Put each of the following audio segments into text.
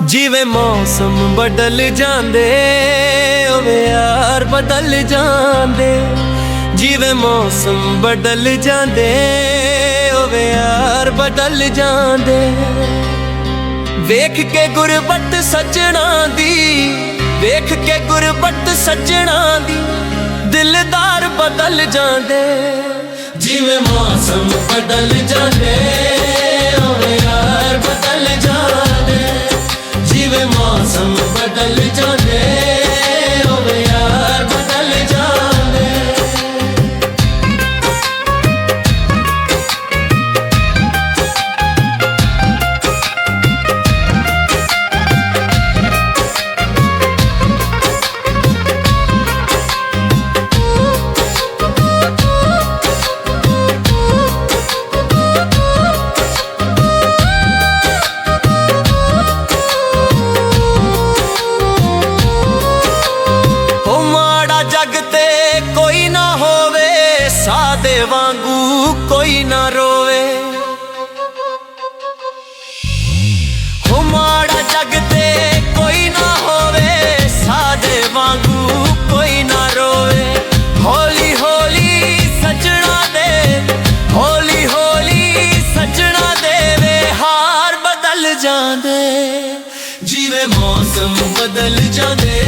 ਜਿਵੇਂ ਮੌਸਮ ਬਦਲ ਜਾਂਦੇ ਓਵੇ ਯਾਰ ਬਦਲ ਜਾਂਦੇ। ਜਿਵੇਂ ਮੌਸਮ ਬਦਲ ਜਾਂਦੇ ਓਵੇ ਯਾਰ ਬਦਲ ਜਾਂਦੇ। ਵੇਖ ਕੇ ਗੁਰਬਤ ਸੱਜਣਾ ਦੀ, ਵੇਖ ਕੇ ਗੁਰਬਤ ਸੱਜਣਾ ਦੀ ਦਿਲਦਾਰ ਬਦਲ ਜਾਂਦੇ। ਜਿਵੇਂ ਮੌਸਮ ਬਦਲ ਜਾਂਦੇ ਓਵੇ ਯਾਰ ਬਦਲ ਜਾਂਦੇ। ਜਿਵੇਂ ਮੌਸਮ ਬਦਲ ਜਾਂਦੇ ਓਵੇ ਯਾਰ ਬਦਲ ਜਾਂਦੇ। ਸਾਦੇ ਵਾਂਗੂ ਕੋਈ ਨਾ ਰੋਵੇ, ਹੋ ਮਾੜਾ ਜੱਗ ਤੇ ਕੋਈ ਨਾ ਹੋਵੇ। ਸਾਦੇ ਵਾਂਗੂ ਕੋਈ ਨਾ ਰੋਵੇ। ਹੌਲੀ ਹੌਲੀ ਸੱਜਣਾ ਦੇ, ਹੌਲੀ ਹੌਲੀ ਸੱਜਣਾ ਦੇ ਵੇ ਹਾਰ ਬਦਲ ਜਾਂਦੇ। ਜਿਵੇਂ ਮੌਸਮ ਬਦਲ ਜਾਂਦੇ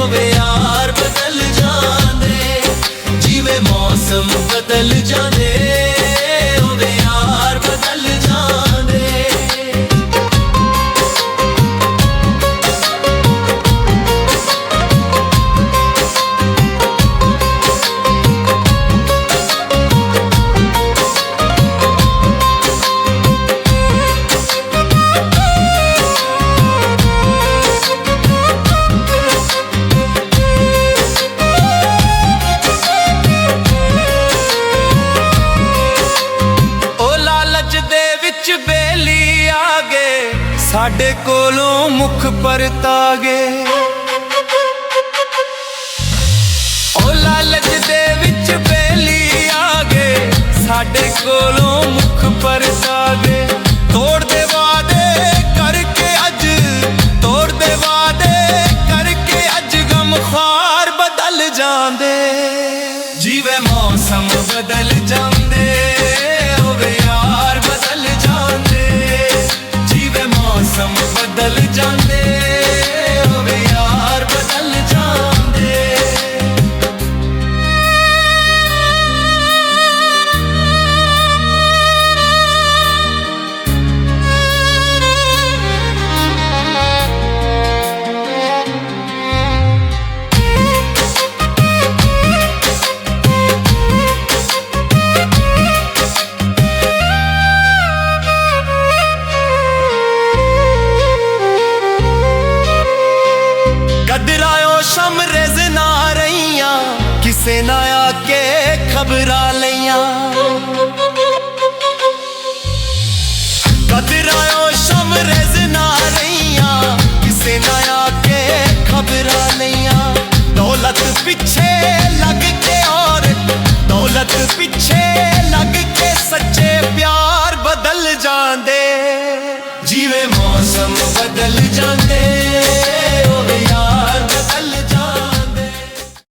ਓਵੇ ਯਾਰ ਬਦਲ ਜਾਂਦੇ। ਜਿਵੇਂ ਮੌਸਮ ਬਦਲ ਜਾਂਦੇ ਓਵੇ ਯਾਰ ਬਦਲ ਜਾਂਦੇ। ਬੇਲੀ ਆ ਗਏ ਸਾਡੇ ਕੋਲੋਂ ਮੁਖ ਪਰਤਾ ਗਏ। ਓ ਲਾਲਚ ਦੇ ਵਿੱਚ ਬੇਲੀ ਆ ਗਏ ਸਾਡੇ ਕੋਲੋਂ ਮੁਖ ਪਰਤਾ ਗਏ। ਤੋੜਦੇ ਵਾਅਦੇ ਕਰਕੇ ਅੱਜ, ਤੋੜਦੇ ਵਾਅਦੇ ਕਰਕੇ ਅੱਜ ਗਮਖਾਰ ਬਦਲ ਜਾਂਦੇ। ਜਿਵੇਂ ਮੌਸਮ ਬਦਲ ਜਾਂਦੇ ਓਵੇ ਯਾਰ ਬਦਲ ਜਾਂਦੇ। ਜਿਵੇਂ ਮੌਸਮ ਬਦਲ ਜਾਂਦੇ ਓਵੇ ਯਾਰ ਬਦਲ ਜਾਂਦੇ। ਕਦਰਾਇਓ ਸ਼ਮਰੇਜ਼ ਨਾ ਰਹੀਆਂ ਕਿਸੇ ਨਾ ਆ ਕੇ ਖਬਰਾਂ ਲਈਆਂ। ਕਦਰਾਇਓ ਸ਼ਮਰੇਜ਼ ਨਾ ਰਹੀਆਂ ਕਿਸੇ ਨਾ ਆ ਕੇ ਖਬਰਾਂ ਲਈਆਂ। ਦੌਲਤ ਪਿੱਛੇ ਲੱਗ ਕੇ ਔਰ ਦੌਲਤ ਪਿੱਛੇ ਲੱਗ ਕੇ ਸੱਚੇ ਪਿਆਰ ਬਦਲ ਜਾਂਦੇ। ਜਿਵੇਂ ਮੌਸਮ ਬਦਲ ਜਾਂਦੇ